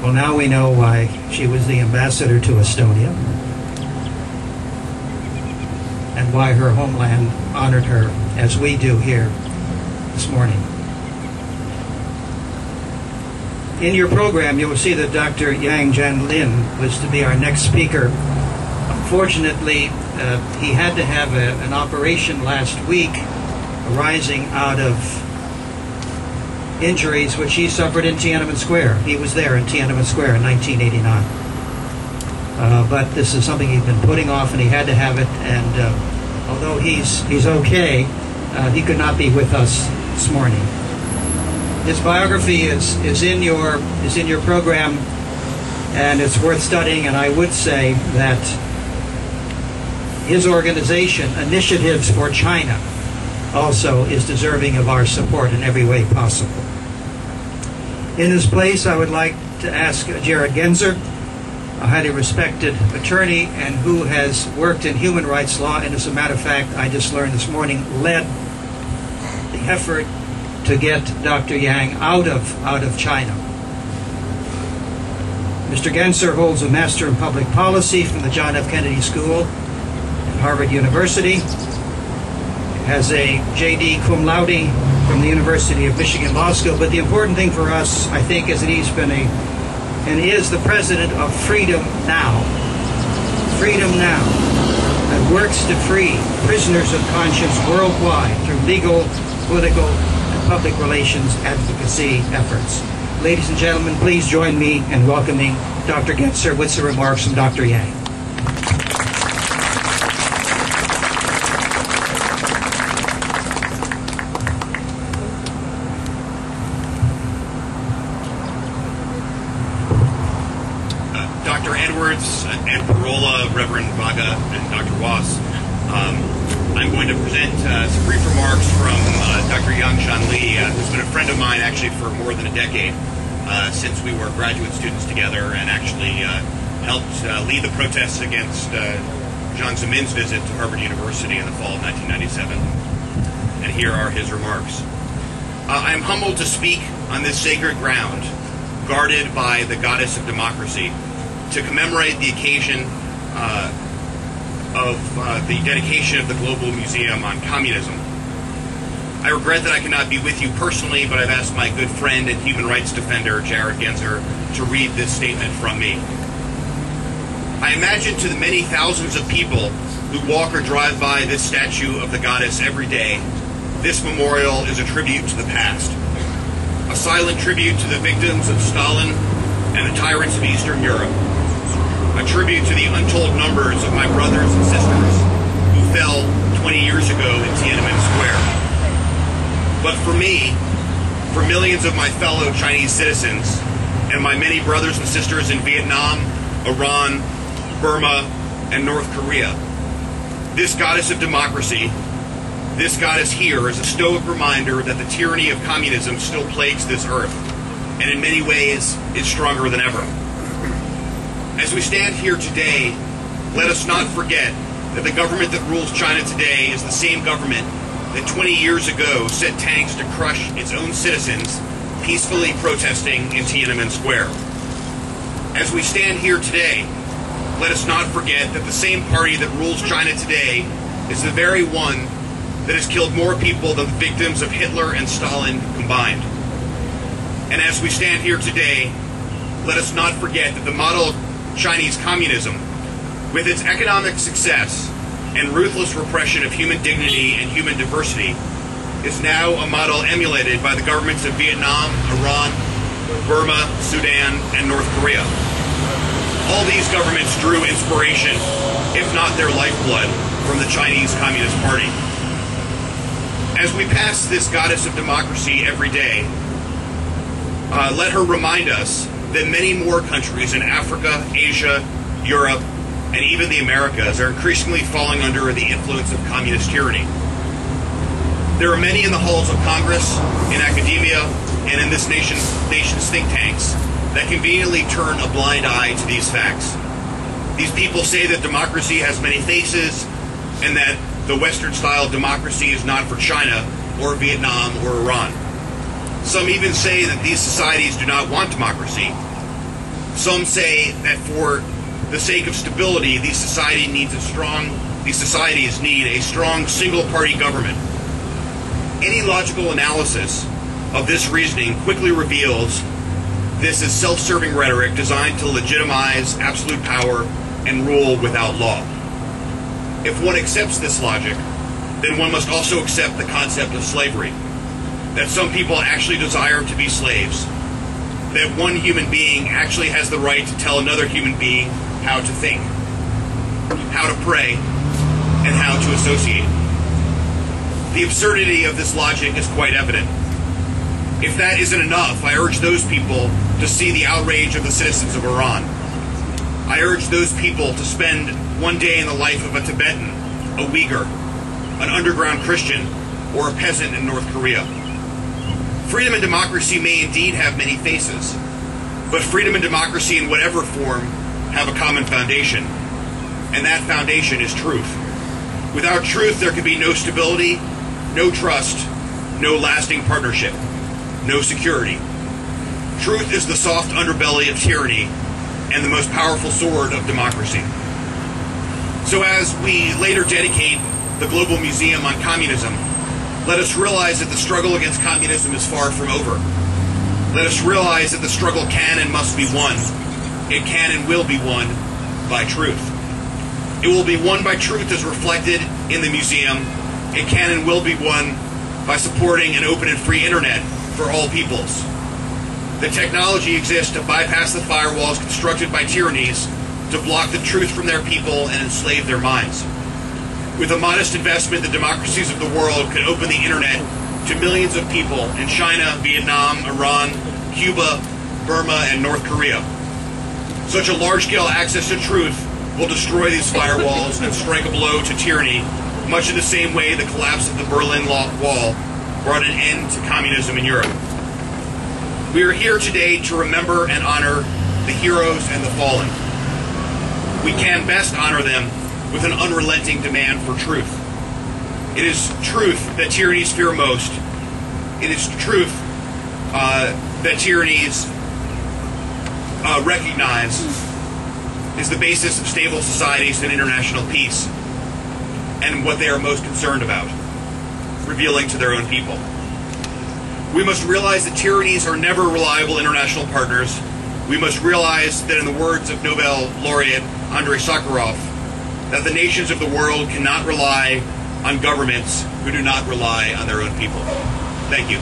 Well, now we know why she was the ambassador to Estonia and why her homeland honored her as we do here this morning. In your program, you will see that Dr. Yang Jianlin was to be our next speaker. Unfortunately, he had to have an operation last week arising out of injuries which he suffered in Tiananmen Square. He was there in Tiananmen Square in 1989. But this is something he'd been putting off, and he had to have it. And although he's okay, he could not be with us this morning. His biography is in your program, and it's worth studying. And I would say that his organization, Initiatives for China, also is deserving of our support in every way possible. In his place, I would like to ask Jared Genzer, a highly respected attorney and who has worked in human rights law, and as a matter of fact, I just learned this morning, led the effort to get Dr. Yang out of China. Mr. Genzer holds a Master in Public Policy from the John F. Kennedy School at Harvard University, has a J.D. cum laude from the University of Michigan Law School. But the important thing for us, I think, is that he's been and is the president of Freedom Now. Freedom Now, that works to free prisoners of conscience worldwide through legal, political, and public relations advocacy efforts. Ladies and gentlemen, please join me in welcoming Dr. Genzer with some remarks from Dr. Yang. Ed Parola, Reverend Vaga, and Dr. Wass. I'm going to present some brief remarks from Dr. Yang Jianlin, who's been a friend of mine actually for more than a decade, since we were graduate students together, and actually helped lead the protests against Jiang Zemin's visit to Harvard University in the fall of 1997. And here are his remarks. I am humbled to speak on this sacred ground, guarded by the goddess of democracy, to commemorate the occasion of the dedication of the Global Museum on Communism. I regret that I cannot be with you personally, but I've asked my good friend and human rights defender, Jared Genzer, to read this statement from me. I imagine to the many thousands of people who walk or drive by this statue of the goddess every day, this memorial is a tribute to the past, a silent tribute to the victims of Stalin and the tyrants of Eastern Europe, a tribute to the untold numbers of my brothers and sisters who fell 20 years ago in Tiananmen Square. But for me, for millions of my fellow Chinese citizens, and my many brothers and sisters in Vietnam, Iran, Burma, and North Korea, this goddess of democracy, this goddess here, is a stoic reminder that the tyranny of communism still plagues this earth, and in many ways is stronger than ever. As we stand here today, let us not forget that the government that rules China today is the same government that 20 years ago sent tanks to crush its own citizens peacefully protesting in Tiananmen Square. As we stand here today, let us not forget that the same party that rules China today is the very one that has killed more people than the victims of Hitler and Stalin combined. And as we stand here today, let us not forget that the model of Chinese communism, with its economic success and ruthless repression of human dignity and human diversity, is now a model emulated by the governments of Vietnam, Iran, Burma, Sudan, and North Korea. All these governments drew inspiration, if not their lifeblood, from the Chinese Communist Party. As we pass this goddess of democracy every day, let her remind us that many more countries in Africa, Asia, Europe, and even the Americas are increasingly falling under the influence of communist tyranny. There are many in the halls of Congress, in academia, and in this nation's think tanks that conveniently turn a blind eye to these facts. These people say that democracy has many faces, and that the Western-style democracy is not for China, or Vietnam, or Iran. Some even say that these societies do not want democracy. Some say that for the sake of stability, these societies need a strong single-party government. Any logical analysis of this reasoning quickly reveals this is self-serving rhetoric designed to legitimize absolute power and rule without law. If one accepts this logic, then one must also accept the concept of slavery, that some people actually desire to be slaves, that one human being actually has the right to tell another human being how to think, how to pray, and how to associate. The absurdity of this logic is quite evident. If that isn't enough, I urge those people to see the outrage of the citizens of Iran. I urge those people to spend one day in the life of a Tibetan, a Uyghur, an underground Christian, or a peasant in North Korea. Freedom and democracy may indeed have many faces, but freedom and democracy in whatever form have a common foundation, and that foundation is truth. Without truth, there can be no stability, no trust, no lasting partnership, no security. Truth is the soft underbelly of tyranny and the most powerful sword of democracy. So as we later dedicate the Global Museum on Communism, let us realize that the struggle against communism is far from over. Let us realize that the struggle can and must be won. It can and will be won by truth. It will be won by truth as reflected in the museum. It can and will be won by supporting an open and free internet for all peoples. The technology exists to bypass the firewalls constructed by tyrannies to block the truth from their people and enslave their minds. With a modest investment, the democracies of the world could open the internet to millions of people in China, Vietnam, Iran, Cuba, Burma, and North Korea. Such a large-scale access to truth will destroy these firewalls and strike a blow to tyranny, much in the same way the collapse of the Berlin Wall brought an end to communism in Europe. We are here today to remember and honor the heroes and the fallen. We can best honor them with an unrelenting demand for truth. It is truth that tyrannies fear most. It is truth that tyrannies recognize is the basis of stable societies and international peace, and what they are most concerned about, revealing to their own people. We must realize that tyrannies are never reliable international partners. We must realize that, in the words of Nobel laureate Andrei Sakharov, that the nations of the world cannot rely on governments who do not rely on their own people. Thank you.